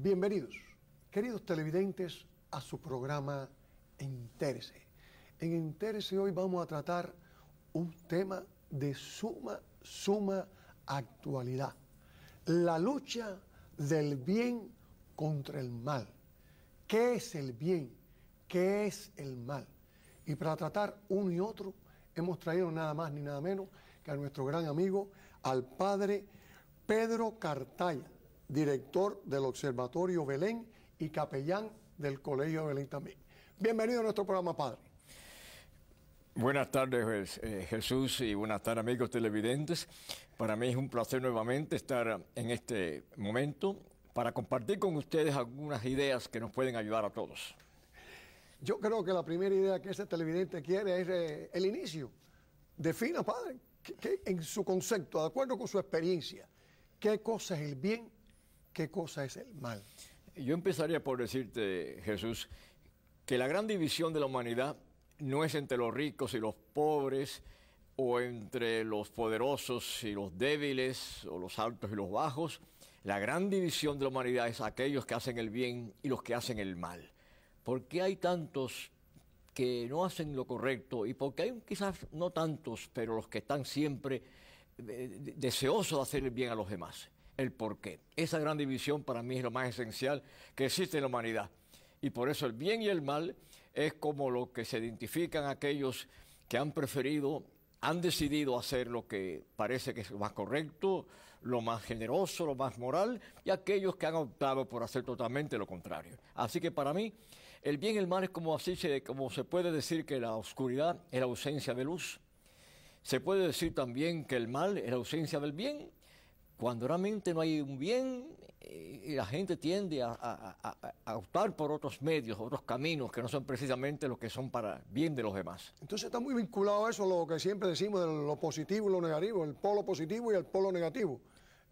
Bienvenidos, queridos televidentes, a su programa Entérese. En Entérese hoy vamos a tratar un tema de suma actualidad. La lucha del bien contra el mal. ¿Qué es el bien? ¿Qué es el mal? Y para tratar uno y otro, hemos traído nada más ni nada menos que a nuestro gran amigo, al padre Pedro Cartaya, director del Observatorio Belén y capellán del Colegio de Belén también. Bienvenido a nuestro programa, padre. Buenas tardes, Jesús, y buenas tardes, amigos televidentes. Para mí es un placer nuevamente estar en este momento para compartir con ustedes algunas ideas que nos pueden ayudar a todos. Yo creo que la primera idea que ese televidente quiere es el inicio. Defina, padre, en su concepto, de acuerdo con su experiencia, qué cosa es el bien, qué cosa es el mal. Yo empezaría por decirte, Jesús, que la gran división de la humanidad no es entre los ricos y los pobres, o entre los poderosos y los débiles, o los altos y los bajos. La gran división de la humanidad es aquellos que hacen el bien y los que hacen el mal. ¿Por qué hay tantos que no hacen lo correcto? Y porque hay quizás no tantos, pero los que están siempre deseosos de hacer el bien a los demás. El por qué. Esa gran división para mí es lo más esencial que existe en la humanidad. Y por eso el bien y el mal es como lo que se identifican aquellos que han decidido hacer lo que parece que es lo más correcto, lo más generoso, lo más moral, y aquellos que han optado por hacer totalmente lo contrario. Así que para mí, el bien y el mal es como se puede decir que la oscuridad es la ausencia de luz. Se puede decir también que el mal es la ausencia del bien. Cuando realmente no hay un bien, la gente tiende a optar por otros medios, otros caminos que no son precisamente los que son para bien de los demás. Entonces está muy vinculado a eso, lo que siempre decimos de lo positivo y lo negativo, el polo positivo y el polo negativo.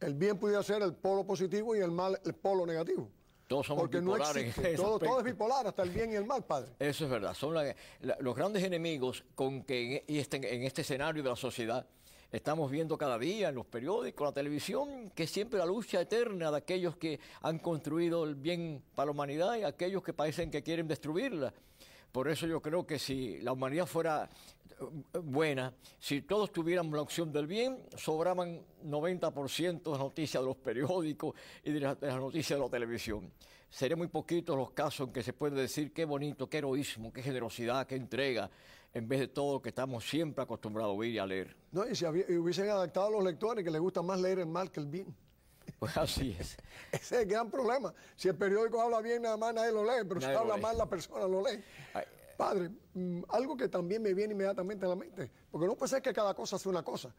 El bien pudiera ser el polo positivo y el mal el polo negativo. Todos somos bipolares. No todo es bipolar, hasta el bien y el mal, padre. Eso es verdad. Son los grandes enemigos con que en este escenario de la sociedad estamos viendo cada día en los periódicos, en la televisión, que siempre la lucha eterna de aquellos que han construido el bien para la humanidad y aquellos que parecen que quieren destruirla. Por eso yo creo que si la humanidad fuera buena, si todos tuviéramos la opción del bien, sobraban 90% de las noticias de los periódicos y de las noticias de la televisión. Serían muy poquitos los casos en que se puede decir qué bonito, qué heroísmo, qué generosidad, qué entrega, en vez de todo lo que estamos siempre acostumbrados a oír y a leer. No, y si hubiesen adaptado a los lectores que les gusta más leer el mal que el bien. Pues así es. Ese es el gran problema. Si el periódico habla bien, nada más nadie lo lee, pero si habla mal, la persona lo lee. Ay. Padre, algo que también me viene inmediatamente a la mente, porque no puede ser que cada cosa sea una cosa.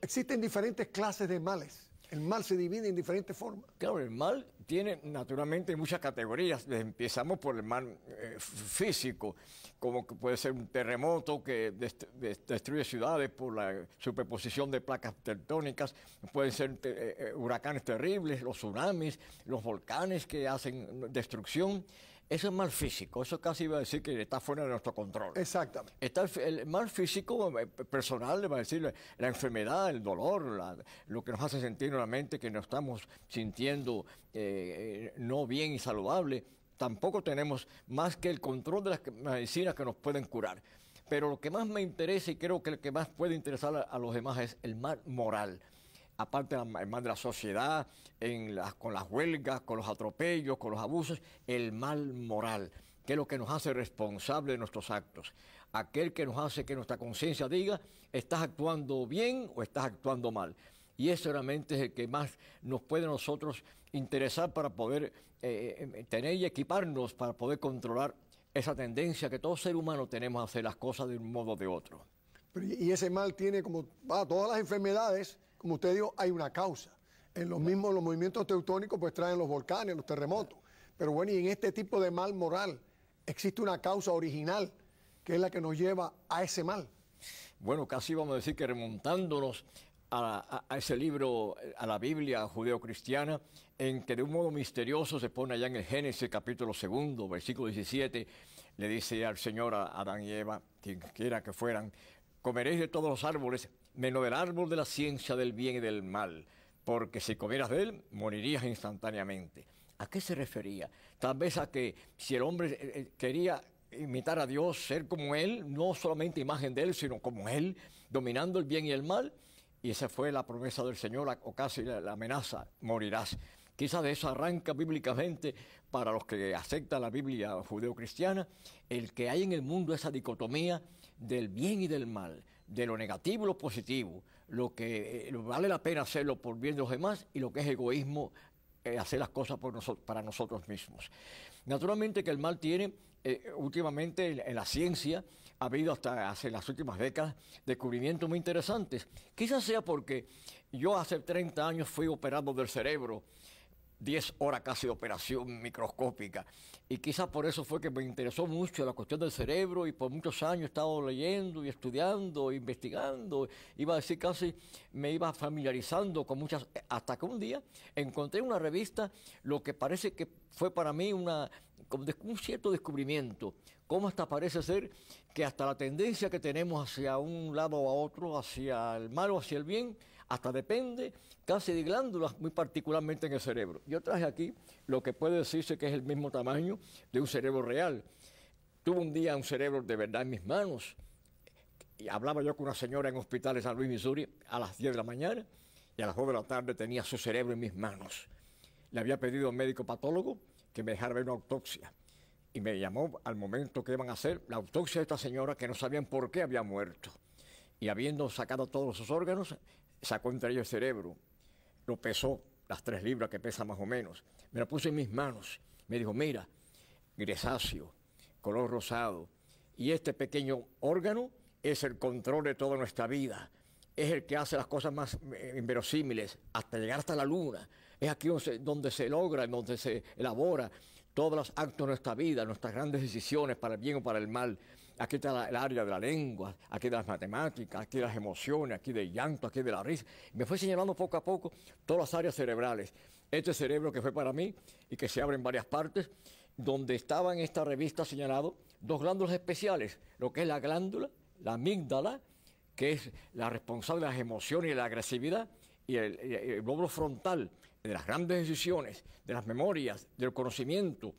Existen diferentes clases de males. El mal se divide en diferentes formas. Claro, el mal tiene naturalmente muchas categorías. Empezamos por el mal físico, como que puede ser un terremoto que destruye ciudades por la superposición de placas tectónicas, pueden ser huracanes terribles, los tsunamis, los volcanes que hacen destrucción. Eso es mal físico, eso casi iba a decir que está fuera de nuestro control. Exactamente. Está el mal físico personal, le va a decir la enfermedad, el dolor, lo que nos hace sentir nuevamente que nos estamos sintiendo no bien y saludable. Tampoco tenemos más que el control de las medicinas que nos pueden curar. Pero lo que más me interesa y creo que el que más puede interesar a los demás es el mal moral. Aparte del mal de la sociedad, con las huelgas, con los atropellos, con los abusos, el mal moral, que es lo que nos hace responsables de nuestros actos. Aquel que nos hace que nuestra conciencia diga, ¿estás actuando bien o estás actuando mal? Y eso realmente es el que más nos puede a nosotros interesar para poder tener y equiparnos, para poder controlar esa tendencia que todo ser humano tenemos a hacer las cosas de un modo o de otro. Y ese mal tiene como todas las enfermedades, como usted dijo, hay una causa. En los movimientos teutónicos pues traen los volcanes, los terremotos. Pero bueno, y en este tipo de mal moral existe una causa original que es la que nos lleva a ese mal. Bueno, casi vamos a decir que remontándonos a ese libro, a la Biblia judeo-cristiana, en que de un modo misterioso se pone allá en el Génesis capítulo 2, versículo 17, le dice al Señor a Adán y Eva, quien quiera que fueran, comeréis de todos los árboles, menos del árbol de la ciencia del bien y del mal, porque si comieras de él, morirías instantáneamente. ¿A qué se refería? Tal vez a que si el hombre quería imitar a Dios, ser como Él, no solamente imagen de Él, sino como Él, dominando el bien y el mal. Y esa fue la promesa del Señor, o casi la amenaza: morirás. Quizás de eso arranca bíblicamente, para los que aceptan la Biblia judeocristiana, el que hay en el mundo esa dicotomía del bien y del mal, de lo negativo y lo positivo, lo que vale la pena hacerlo por bien de los demás y lo que es egoísmo, hacer las cosas para nosotros mismos. Naturalmente que el mal tiene, últimamente en la ciencia, ha habido hasta hace las últimas décadas descubrimientos muy interesantes. Quizás sea porque yo hace 30 años fui operado del cerebro, 10 horas casi de operación microscópica, y quizás por eso fue que me interesó mucho la cuestión del cerebro, y por muchos años he estado leyendo y estudiando, investigando, iba a decir casi me iba familiarizando con muchas, hasta que un día encontré en una revista lo que parece que fue para mí un cierto descubrimiento, cómo hasta parece ser que hasta la tendencia que tenemos hacia un lado o a otro, hacia el mal o hacia el bien, hasta depende casi de glándulas, muy particularmente en el cerebro. Yo traje aquí lo que puede decirse que es el mismo tamaño de un cerebro real. Tuve un día un cerebro de verdad en mis manos, y hablaba yo con una señora en un hospital de San Luis, Missouri, a las 10 de la mañana, y a las 2 de la tarde tenía su cerebro en mis manos. Le había pedido al médico patólogo que me dejara ver una autopsia, y me llamó al momento que iban a hacer la autopsia de esta señora, que no sabían por qué había muerto. Y habiendo sacado todos sus órganos, sacó entre ellos el cerebro, lo pesó, las 3 libras que pesa más o menos, me lo puso en mis manos, me dijo: mira, grisáceo, color rosado, y este pequeño órgano es el control de toda nuestra vida, es el que hace las cosas más inverosímiles, hasta llegar hasta la luna, es aquí donde se logra, donde se elabora todos los actos de nuestra vida, nuestras grandes decisiones para el bien o para el mal. Aquí está el área de la lengua, aquí de las matemáticas, aquí de las emociones, aquí del llanto, aquí de la risa. Me fue señalando poco a poco todas las áreas cerebrales. Este cerebro que fue para mí y que se abre en varias partes, donde estaba en esta revista señalado 2 glándulas especiales, lo que es la glándula, la amígdala, que es la responsable de las emociones y la agresividad, y el lóbulo frontal, de las grandes decisiones, de las memorias, del conocimiento,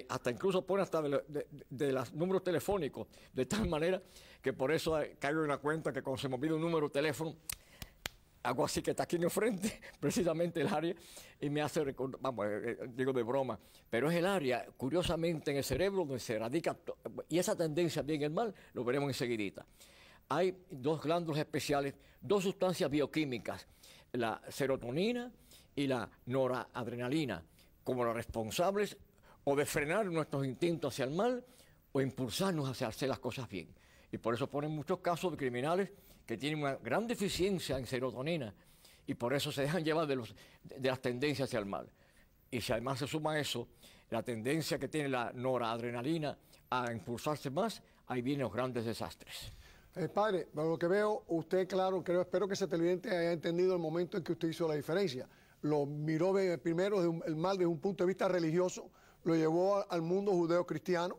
hasta incluso pone hasta de los números telefónicos, de tal manera que por eso caigo en la cuenta que cuando se me olvida un número de teléfono, hago así que está aquí en el frente, precisamente el área, y me hace recordar, vamos, digo de broma, pero es el área, curiosamente, en el cerebro donde se radica, y esa tendencia bien y el mal, lo veremos enseguidita. Hay 2 glándulas especiales, 2 sustancias bioquímicas, la serotonina y la noradrenalina, como las responsables o de frenar nuestros instintos hacia el mal o impulsarnos hacia hacer las cosas bien. Y por eso ponen muchos casos de criminales que tienen una gran deficiencia en serotonina y por eso se dejan llevar de las tendencias hacia el mal. Y si además se suma a eso la tendencia que tiene la noradrenalina a impulsarse más, ahí vienen los grandes desastres. Padre, por lo que veo, usted, claro, espero que ese televidente haya entendido el momento en que usted hizo la diferencia. Lo miró primero el mal desde un punto de vista religioso, lo llevó al mundo judeo-cristiano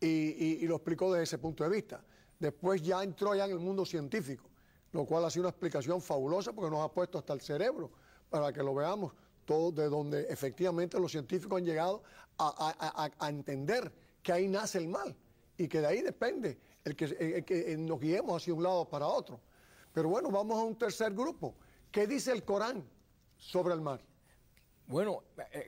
y lo explicó desde ese punto de vista. Después ya entró en el mundo científico, lo cual ha sido una explicación fabulosa porque nos ha puesto hasta el cerebro para que lo veamos todo, de donde efectivamente los científicos han llegado a entender que ahí nace el mal y que de ahí depende el que nos guiemos hacia un lado para otro. Pero bueno, vamos a un tercer grupo. ¿Qué dice el Corán sobre el mal? Bueno,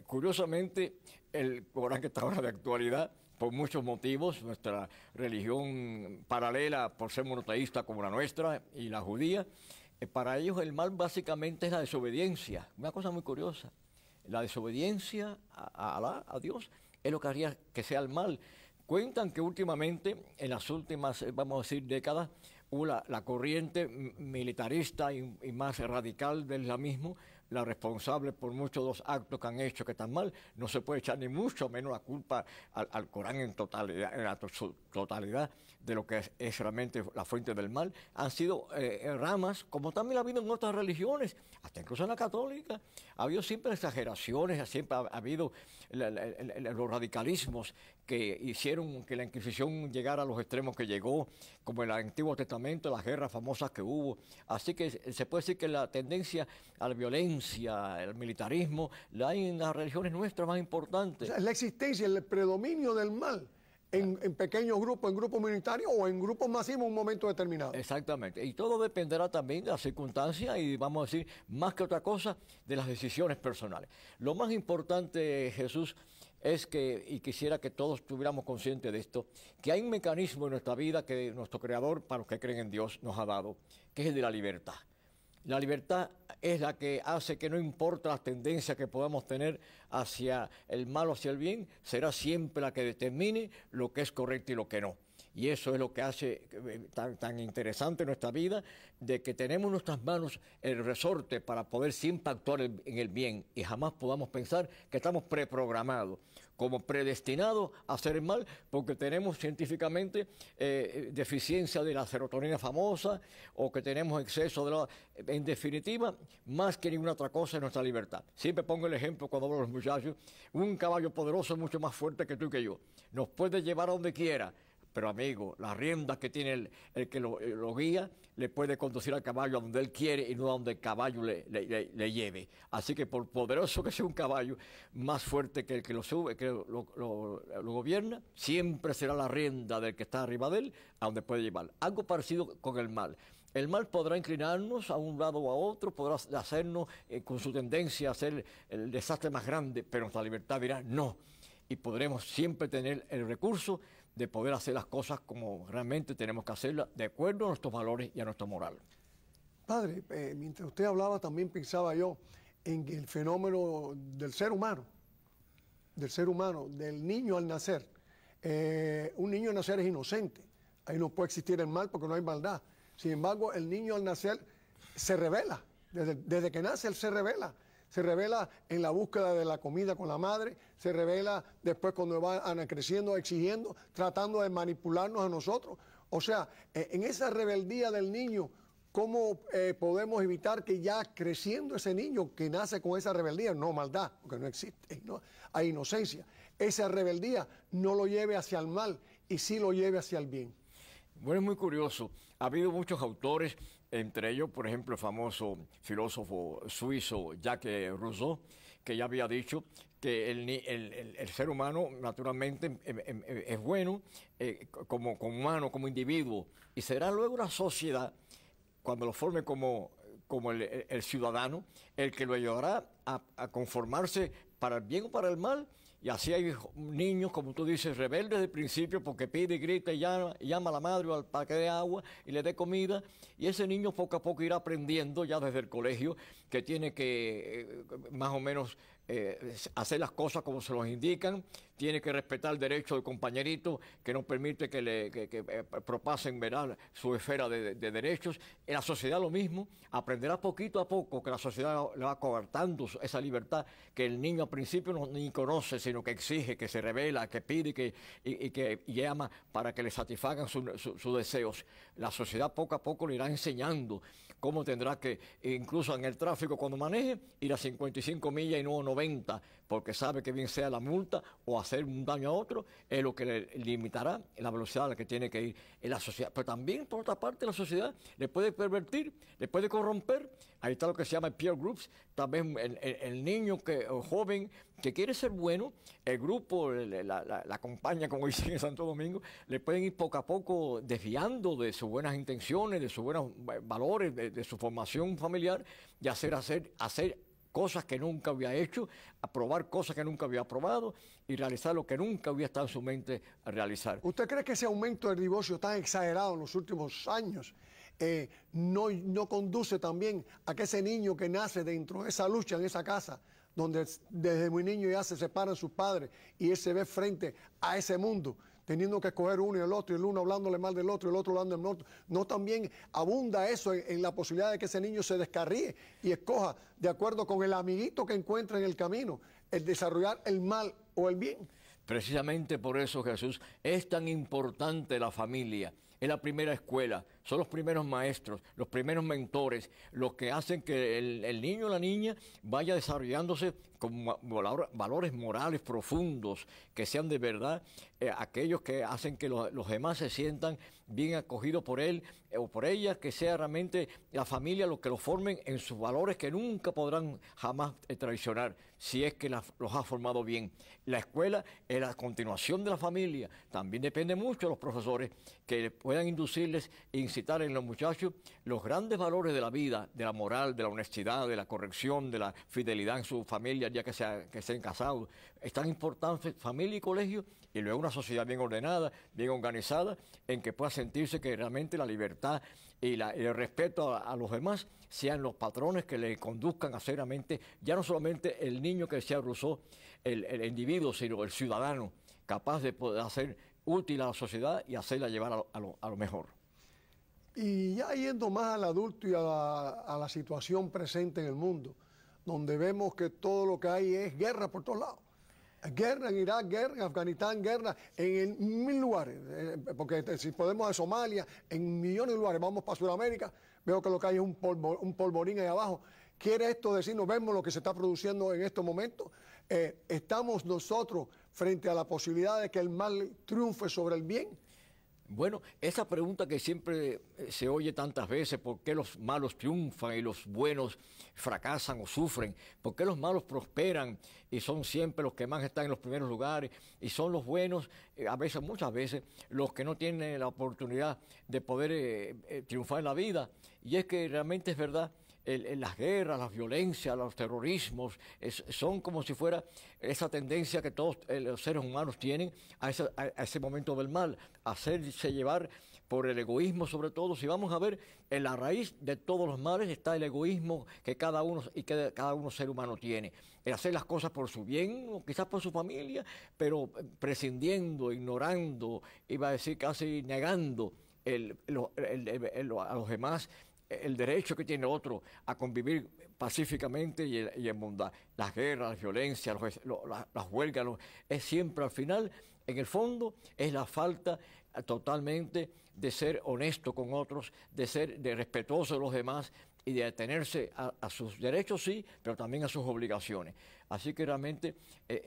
curiosamente, el Corán, que está ahora de actualidad, por muchos motivos, nuestra religión paralela, por ser monoteísta como la nuestra y la judía, para ellos el mal básicamente es la desobediencia. Una cosa muy curiosa, la desobediencia a Alá, a Dios, es lo que haría que sea el mal. Cuentan que últimamente, en las últimas, vamos a decir, décadas, la corriente militarista y más radical del islamismo, la responsable por muchos de los actos que han hecho que están mal, no se puede echar ni mucho menos la culpa al Corán en la totalidad de lo que es realmente la fuente del mal. Han sido ramas, como también ha habido en otras religiones, hasta incluso en la católica, ha habido siempre exageraciones, siempre ha habido los radicalismos que hicieron que la Inquisición llegara a los extremos que llegó, como en el Antiguo Testamento, las guerras famosas que hubo. Así que se puede decir que la tendencia a la violencia violencia, el militarismo, la hay en las religiones nuestras más importantes. O sea, la existencia, el predominio del mal en pequeños grupos, en grupos minoritarios o en grupos masivos en un momento determinado. Exactamente. Y todo dependerá también de las circunstancias y, vamos a decir, más que otra cosa, de las decisiones personales. Lo más importante, Jesús, es que, y quisiera que todos estuviéramos conscientes de esto, que hay un mecanismo en nuestra vida que nuestro Creador, para los que creen en Dios, nos ha dado, que es el de la libertad. La libertad es la que hace que no importa las tendencias que podamos tener hacia el mal o hacia el bien, será siempre la que determine lo que es correcto y lo que no. Y eso es lo que hace tan interesante nuestra vida, de que tenemos en nuestras manos el resorte para poder siempre actuar en el bien y jamás podamos pensar que estamos preprogramados, como predestinados a hacer el mal, porque tenemos científicamente deficiencia de la serotonina famosa o que tenemos exceso de la... En definitiva, más que ninguna otra cosa es nuestra libertad. Siempre pongo el ejemplo cuando hablo a los muchachos, un caballo poderoso es mucho más fuerte que tú y que yo. Nos puede llevar a donde quiera. Pero amigo, la rienda que tiene el que lo guía le puede conducir al caballo a donde él quiere y no a donde el caballo le lleve. Así que por poderoso que sea un caballo, más fuerte que el que lo sube, que lo gobierna, siempre será la rienda del que está arriba de él a donde puede llevar. Algo parecido con el mal. El mal podrá inclinarnos a un lado o a otro, podrá hacernos con su tendencia a hacer el desastre más grande, pero nuestra libertad dirá no. Y podremos siempre tener el recurso de poder hacer las cosas como realmente tenemos que hacerlas, de acuerdo a nuestros valores y a nuestra moral. Padre, mientras usted hablaba también pensaba yo en el fenómeno del ser humano, del niño al nacer. Un niño al nacer es inocente, ahí no puede existir el mal porque no hay maldad. Sin embargo, el niño al nacer se revela, desde que nace él se revela en la búsqueda de la comida con la madre, se revela después cuando van creciendo, exigiendo, tratando de manipularnos a nosotros. O sea, en esa rebeldía del niño, ¿cómo podemos evitar que ya creciendo ese niño que nace con esa rebeldía, no maldad, porque no existe, ¿no? Hay inocencia, esa rebeldía no lo lleve hacia el mal y sí lo lleve hacia el bien? Bueno, es muy curioso. Ha habido muchos autores, entre ellos, por ejemplo, el famoso filósofo suizo Jacques Rousseau, que ya había dicho que el ser humano naturalmente es bueno como humano, como individuo, y será luego la sociedad, cuando lo forme como el ciudadano, el que lo ayudará a conformarse para el bien o para el mal. Y así hay niños, como tú dices, rebeldes desde el principio porque pide y grita y llama a la madre para que dé agua y le dé comida. Y ese niño poco a poco irá aprendiendo ya desde el colegio que tiene que más o menos hacer las cosas como se los indican, tiene que respetar el derecho del compañerito que no permite que propasen, ¿verdad?, su esfera de derechos. En la sociedad lo mismo, aprenderá poquito a poco que la sociedad le va coartando esa libertad que el niño al principio ni conoce, sino que exige, que se revela, que pide y que llama para que le satisfagan sus deseos. La sociedad poco a poco le irá enseñando cómo tendrá que, incluso en el tráfico cuando maneje, ir a 55 millas y no 90, porque sabe que bien sea la multa o hacer un daño a otro, es lo que le limitará la velocidad a la que tiene que ir en la sociedad. Pero también, por otra parte, la sociedad le puede pervertir, le puede corromper. Ahí está lo que se llama peer groups. También el niño, el joven que quiere ser bueno, el grupo la acompaña, como dicen en Santo Domingo, le pueden ir poco a poco desviando de sus buenas intenciones, de sus buenos valores, de su formación familiar, y hacer cosas que nunca había hecho, aprobar cosas que nunca había aprobado y realizar lo que nunca había estado en su mente a realizar. ¿Usted cree que ese aumento del divorcio tan exagerado en los últimos años no conduce también a que ese niño que nace dentro de esa lucha en esa casa, donde desde muy niño ya se separan sus padres y él se ve frente a ese mundo, teniendo que escoger uno y el otro, y el uno hablándole mal del otro y el otro hablando del otro, no también abunda eso en la posibilidad de que ese niño se descarríe y escoja de acuerdo con el amiguito que encuentra en el camino, el desarrollar el mal o el bien? Precisamente por eso, Jesús, es tan importante la familia. es la primera escuela, son los primeros maestros, los primeros mentores, los que hacen que el niño o la niña vaya desarrollándose con valores morales profundos, que sean de verdad aquellos que hacen que los demás se sientan bien acogidos por él o por ella, que sea realmente la familia los que los formen en sus valores que nunca podrán jamás traicionar, si es que los ha formado bien. La escuela es la continuación de la familia, también depende mucho de los profesores que puedan inducirles e incitar en los muchachos los grandes valores de la vida, de la moral, de la honestidad, de la corrección, de la fidelidad en su familia, ya que sean casados. Es tan importante familia y colegio, y luego una sociedad bien ordenada, bien organizada, en que pueda sentirse que realmente la libertad y el respeto a los demás sean los patrones que le conduzcan a ser realmente, ya no solamente el niño que decía Rousseau, el individuo, sino el ciudadano, capaz de poder hacer útil a la sociedad y hacerla llevar a lo mejor. Y ya yendo más al adulto y a la situación presente en el mundo, donde vemos que todo lo que hay es guerra por todos lados. Guerra en Irak, guerra en Afganistán, guerra en mil lugares, porque si podemos a Somalia, en millones de lugares, vamos para Sudamérica, veo que lo que hay es un polvorín ahí abajo. ¿Quiere esto decirnos, vemos lo que se está produciendo en estos momentos? ¿Estamos nosotros frente a la posibilidad de que el mal triunfe sobre el bien? Bueno, esa pregunta que siempre se oye tantas veces, ¿por qué los malos triunfan y los buenos fracasan o sufren? ¿Por qué los malos prosperan y son siempre los que más están en los primeros lugares? Y son los buenos, muchas veces, los que no tienen la oportunidad de poder triunfar en la vida. Y es que realmente es verdad. Las guerras, las violencias, los terrorismos, son como si fuera esa tendencia que todos los seres humanos tienen a ese momento del mal, a hacerse llevar por el egoísmo sobre todo. Si vamos a ver, en la raíz de todos los males está el egoísmo que cada uno ser humano tiene. El hacer las cosas por su bien, o quizás por su familia, pero prescindiendo, ignorando, iba a decir casi negando a los demás el derecho que tiene otro a convivir pacíficamente y en bondad. Las guerras, las violencias, las huelgas, es siempre al final, en el fondo, es la falta totalmente de ser honesto con otros, de respetuoso de los demás y de atenerse a sus derechos, sí, pero también a sus obligaciones. Así que realmente,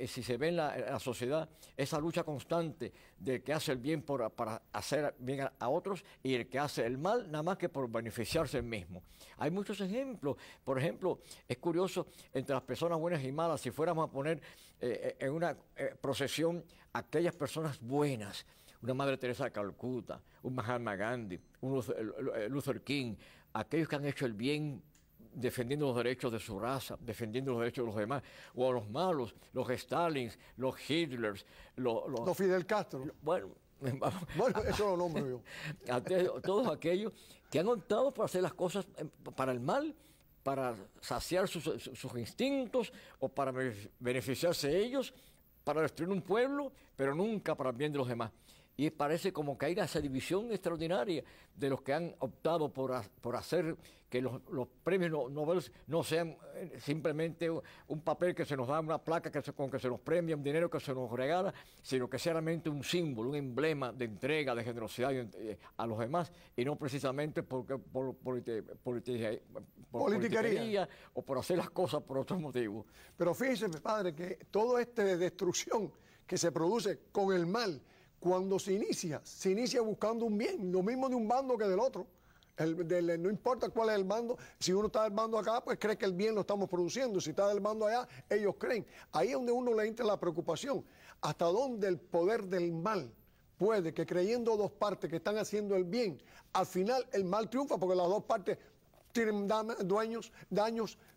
si se ve en la sociedad esa lucha constante del que hace el bien para hacer bien a otros y el que hace el mal nada más que por beneficiarse él mismo. Hay muchos ejemplos. Por ejemplo, es curioso, entre las personas buenas y malas, si fuéramos a poner en una procesión aquellas personas buenas, una Madre Teresa de Calcuta, un Mahatma Gandhi, un Luther King, aquellos que han hecho el bien defendiendo los derechos de su raza, defendiendo los derechos de los demás, o a los malos, los Stalins, los Hitlers, los Fidel Castro. Bueno, eso lo nombro yo. Todos aquellos que han optado por hacer las cosas para el mal, para saciar sus instintos o para beneficiarse ellos, para destruir un pueblo, pero nunca para el bien de los demás. Y parece como que hay esa división extraordinaria de los que han optado por hacer que los premios Nobel no sean simplemente un papel que se nos da, una placa con que se nos premia, un dinero que se nos regala, sino que sea realmente un símbolo, un emblema de entrega, de generosidad a los demás, y no precisamente por politiquería o por hacer las cosas por otros motivos. Pero fíjese, padre, que toda esta destrucción que se produce con el mal, cuando se inicia buscando un bien, lo mismo de un bando que del otro. No importa cuál es el bando, si uno está del bando acá, pues cree que el bien lo estamos produciendo, si está del bando allá, ellos creen. Ahí es donde uno le entra la preocupación, hasta dónde el poder del mal puede, que creyendo dos partes que están haciendo el bien, al final el mal triunfa, porque las dos partes tienen daños,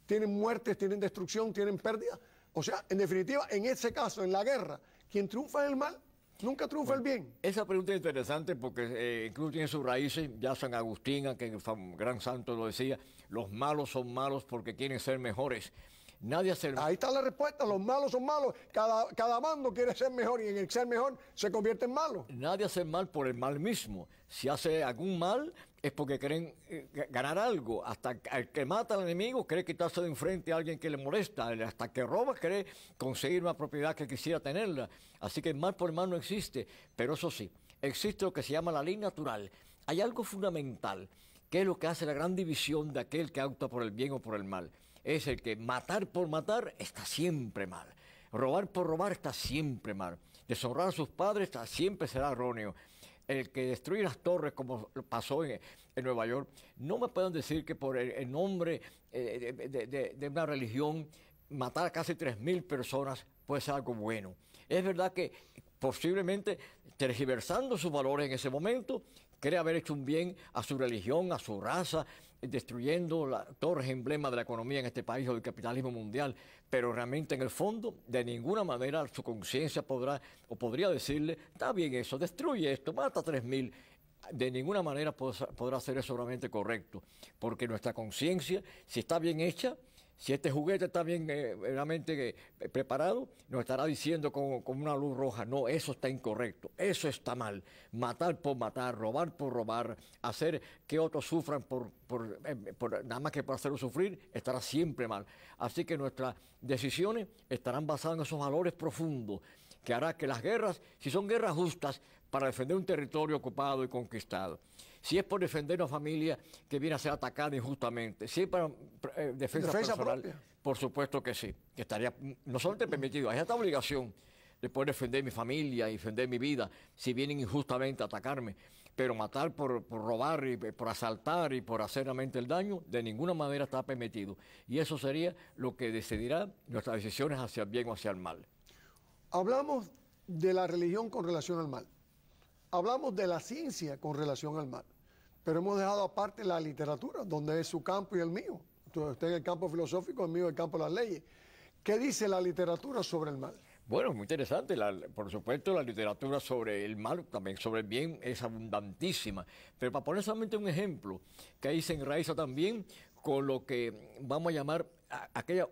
tienen muertes, tienen destrucción, tienen pérdida. O sea, en definitiva, en ese caso, en la guerra, quien triunfa es el mal. Nunca triunfa el bien. Esa pregunta es interesante porque incluso tiene sus raíces. Ya San Agustín, que el gran santo lo decía, los malos son malos porque quieren ser mejores. Nadie hace el mal. Ahí está la respuesta, los malos son malos, cada mando quiere ser mejor y en el ser mejor se convierte en malo. Nadie hace el mal por el mal mismo. Si hace algún mal es porque quieren ganar algo. Hasta el que mata al enemigo cree quitarse de enfrente a alguien que le molesta. Hasta que roba cree conseguir una propiedad que quisiera tenerla. Así que el mal por el mal no existe. Pero eso sí, existe lo que se llama la ley natural. Hay algo fundamental, que es lo que hace la gran división de aquel que opta por el bien o por el mal. Es el que matar por matar está siempre mal. Robar por robar está siempre mal. Deshonrar a sus padres siempre será erróneo. El que destruye las torres, como pasó en Nueva York, no me pueden decir que por el nombre de una religión matar a casi 3.000 personas puede ser algo bueno. Es verdad que posiblemente tergiversando sus valores en ese momento, cree haber hecho un bien a su religión, a su raza, destruyendo las torres emblemas de la economía en este país o del capitalismo mundial, pero realmente en el fondo de ninguna manera su conciencia podría decirle, está bien eso, destruye esto, mata a 3.000. De ninguna manera podrá ser eso realmente correcto, porque nuestra conciencia, si está bien hecha, si este juguete está bien realmente preparado, nos estará diciendo con una luz roja, no, eso está incorrecto, eso está mal. Matar por matar, robar por robar, hacer que otros sufran nada más que por hacerlos sufrir, estará siempre mal. Así que nuestras decisiones estarán basadas en esos valores profundos, que hará que las guerras, si son guerras justas, para defender un territorio ocupado y conquistado. Si es por defender una familia que viene a ser atacada injustamente, si es para defensa personal, propia. Por supuesto que sí, que estaría no solamente permitido, hay esta obligación de poder defender mi familia y defender mi vida si vienen injustamente a atacarme, pero matar por robar y por asaltar y por hacer realmente el daño, de ninguna manera está permitido. Y eso sería lo que decidirá nuestras decisiones hacia el bien o hacia el mal. Hablamos de la religión con relación al mal. Hablamos de la ciencia con relación al mal, pero hemos dejado aparte la literatura, donde es su campo y el mío. Usted en el campo filosófico, el mío en el campo de las leyes. ¿Qué dice la literatura sobre el mal? Bueno, muy interesante. Por supuesto, la literatura sobre el mal, también sobre el bien, es abundantísima. Pero para poner solamente un ejemplo, que ahí se enraiza también con lo que vamos a llamar aquella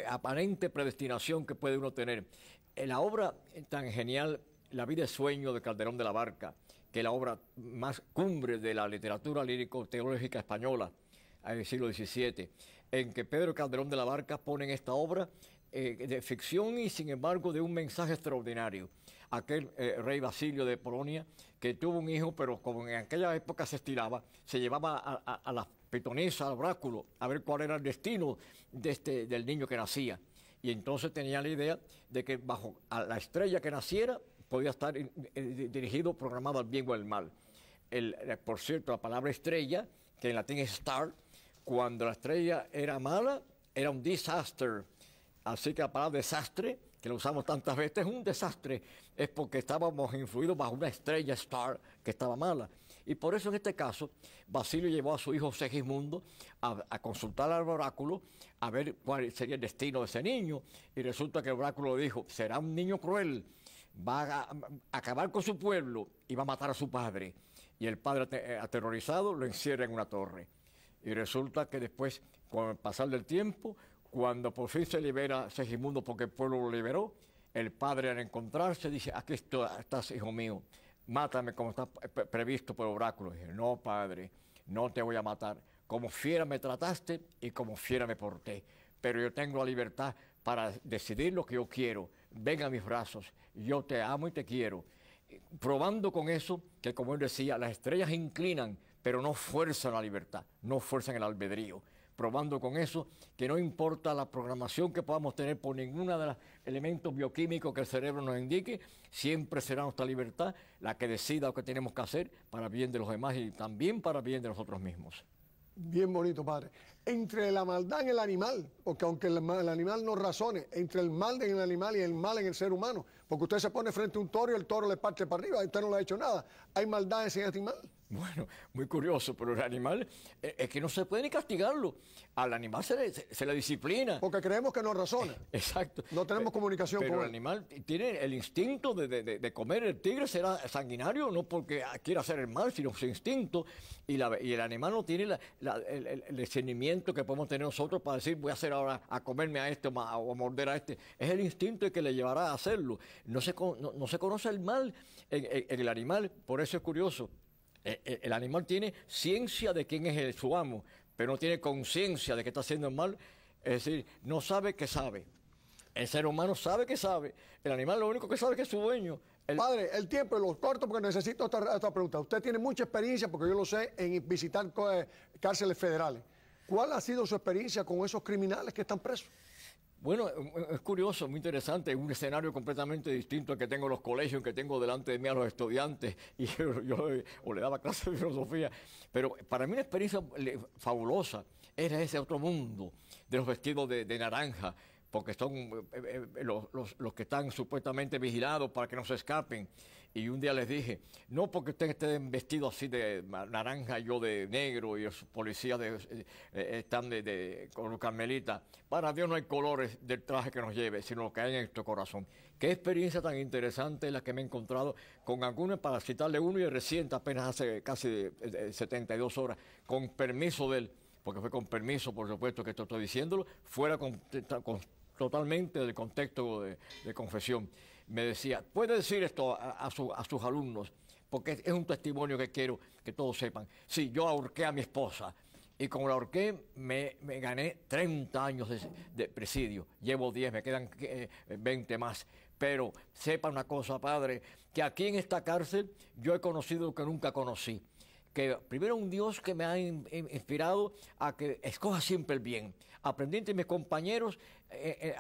aparente predestinación que puede uno tener. En la obra tan genial, La vida es sueño, de Calderón de la Barca, que es la obra más cumbre de la literatura lírico-teológica española del siglo XVII, en que Pedro Calderón de la Barca pone en esta obra de ficción y sin embargo de un mensaje extraordinario. Aquel rey Basilio de Polonia que tuvo un hijo, pero como en aquella época se estilaba, se llevaba a la pitonisa, al oráculo, a ver cuál era el destino del niño que nacía. Y entonces tenía la idea de que bajo a la estrella que naciera podía estar dirigido, programado al bien o al mal. Por cierto, la palabra estrella, que en latín es star, cuando la estrella era mala, era un disaster. Así que la palabra desastre, que lo usamos tantas veces, es un desastre, es porque estábamos influidos bajo una estrella star que estaba mala. Y por eso en este caso, Basilio llevó a su hijo Segismundo a consultar al oráculo, a ver cuál sería el destino de ese niño, y resulta que el oráculo dijo, será un niño cruel, va a acabar con su pueblo y va a matar a su padre. Y el padre aterrorizado lo encierra en una torre. Y resulta que después, con el pasar del tiempo, cuando por fin se libera Segismundo porque el pueblo lo liberó, el padre al encontrarse dice, aquí estás, hijo mío, mátame como está previsto por el oráculo. Y dije, no, padre, no te voy a matar. Como fiera me trataste y como fiera me porté. Pero yo tengo la libertad para decidir lo que yo quiero. Ven a mis brazos, yo te amo y te quiero. Probando con eso que, como él decía, las estrellas inclinan, pero no fuerzan la libertad, no fuerzan el albedrío. Probando con eso que no importa la programación que podamos tener por ninguno de los elementos bioquímicos que el cerebro nos indique, siempre será nuestra libertad la que decida lo que tenemos que hacer para bien de los demás y también para bien de nosotros mismos. Bien bonito, padre. Entre la maldad en el animal, porque aunque el animal no razone, entre el mal en el animal y el mal en el ser humano, porque usted se pone frente a un toro y el toro le parte para arriba y usted no le ha hecho nada. ¿Hay maldad en ese animal? Bueno, muy curioso, pero el animal es que no se puede ni castigarlo. Al animal se le disciplina. Porque creemos que no razona. Exacto. No tenemos comunicación con él. Pero el animal tiene el instinto de comer. El tigre será sanguinario, no porque quiera hacer el mal, sino su instinto. Y el animal no tiene el discernimiento instinto que podemos tener nosotros para decir voy a hacer ahora a comerme a este o a morder a este. Es el instinto que le llevará a hacerlo. No se conoce el mal en el animal, por eso es curioso. El animal tiene ciencia de quién es su amo, pero no tiene conciencia de que está haciendo el mal. Es decir, no sabe que sabe. El ser humano sabe que sabe. El animal lo único que sabe es que es su dueño. Padre, el tiempo lo corto porque necesito esta pregunta. Usted tiene mucha experiencia, porque yo lo sé, en visitar cárceles federales. ¿Cuál ha sido su experiencia con esos criminales que están presos? Bueno, es curioso, muy interesante, es un escenario completamente distinto al que tengo en los colegios, que tengo delante de mí a los estudiantes, y yo le daba clases de filosofía, pero para mí una experiencia fabulosa era ese otro mundo de los vestidos de naranja, porque son los que están supuestamente vigilados para que no se escapen. Y un día les dije, no porque ustedes estén vestidos así de naranja, yo de negro, y los policías están con los carmelitas, para Dios no hay colores del traje que nos lleve, sino lo que hay en nuestro corazón. Qué experiencia tan interesante la que me he encontrado con algunos, para citarle uno, y reciente, apenas hace casi 72 horas, con permiso de él, porque fue con permiso, por supuesto, que estoy diciéndolo, fuera totalmente del contexto de confesión. Me decía, puede decir esto a sus alumnos, porque es un testimonio que quiero que todos sepan. Sí, yo ahorqué a mi esposa, y como la ahorqué me gané 30 años de presidio. Llevo 10, me quedan 20 más. Pero sepa una cosa, padre, que aquí en esta cárcel yo he conocido lo que nunca conocí. Que primero un Dios que me ha inspirado a que escoja siempre el bien. Aprendí entre mis compañeros,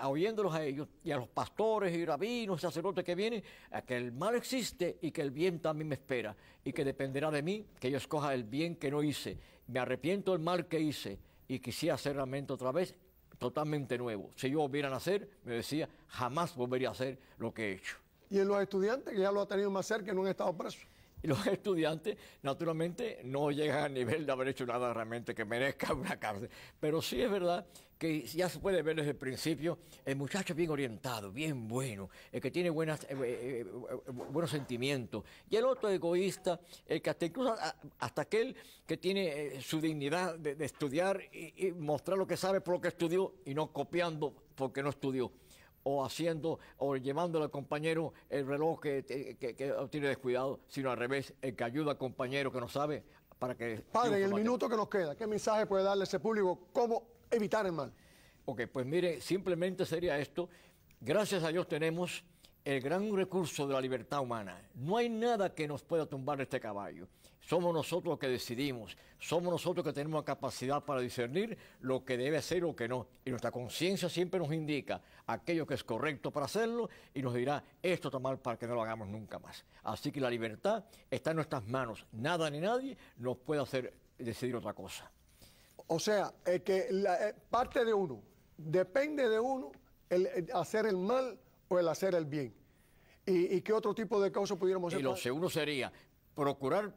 oyéndolos a ellos, y a los pastores y rabinos, sacerdotes que vienen, a que el mal existe y que el bien también me espera, y que dependerá de mí que yo escoja el bien que no hice. Me arrepiento del mal que hice y quisiera hacer realmente otra vez totalmente nuevo. Si yo volviera a nacer, me decía, jamás volvería a hacer lo que he hecho. ¿Y en los estudiantes, que ya lo ha tenido más cerca, no han estado presos? Y los estudiantes, naturalmente, no llegan al nivel de haber hecho nada realmente que merezca una cárcel. Pero sí es verdad que ya se puede ver desde el principio el muchacho bien orientado, bien bueno, el que tiene buenos sentimientos. Y el otro egoísta, el que incluso hasta aquel que tiene su dignidad de estudiar y mostrar lo que sabe por lo que estudió, y no copiando porque no estudió, o llevándole al compañero el reloj que tiene descuidado, sino al revés, el que ayuda al compañero que no sabe para que... Padre, en el minuto que nos queda, ¿qué mensaje puede darle a ese público? ¿Cómo evitar el mal? Ok, pues mire, simplemente sería esto. Gracias a Dios tenemos el gran recurso de la libertad humana. No hay nada que nos pueda tumbar este caballo. Somos nosotros los que decidimos, somos nosotros que tenemos la capacidad para discernir lo que debe ser y lo que no. Y nuestra conciencia siempre nos indica aquello que es correcto para hacerlo, y nos dirá, esto está mal, para que no lo hagamos nunca más. Así que la libertad está en nuestras manos. Nada ni nadie nos puede hacer decidir otra cosa. O sea, parte de uno, depende de uno el hacer el mal o el hacer el bien. ¿Y qué otro tipo de cosas pudiéramos hacer? Y lo segundo sería procurar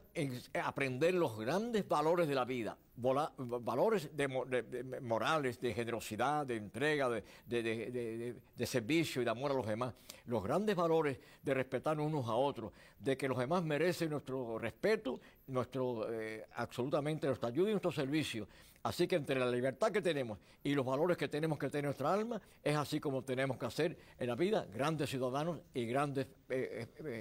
aprender los grandes valores de la vida, valores morales, de generosidad, de entrega, de servicio y de amor a los demás, los grandes valores de respetarnos unos a otros, de que los demás merecen nuestro respeto, absolutamente nuestra ayuda y nuestro servicio. Así que entre la libertad que tenemos y los valores que tenemos que tener nuestra alma, es así como tenemos que hacer en la vida grandes ciudadanos y grandes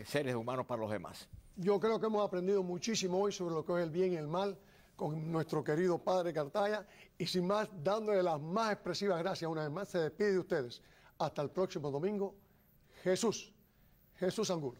seres humanos para los demás. Yo creo que hemos aprendido muchísimo hoy sobre lo que es el bien y el mal con nuestro querido padre Cartaya, y sin más, dándole las más expresivas gracias una vez más, se despide de ustedes. Hasta el próximo domingo. Jesús Angulo.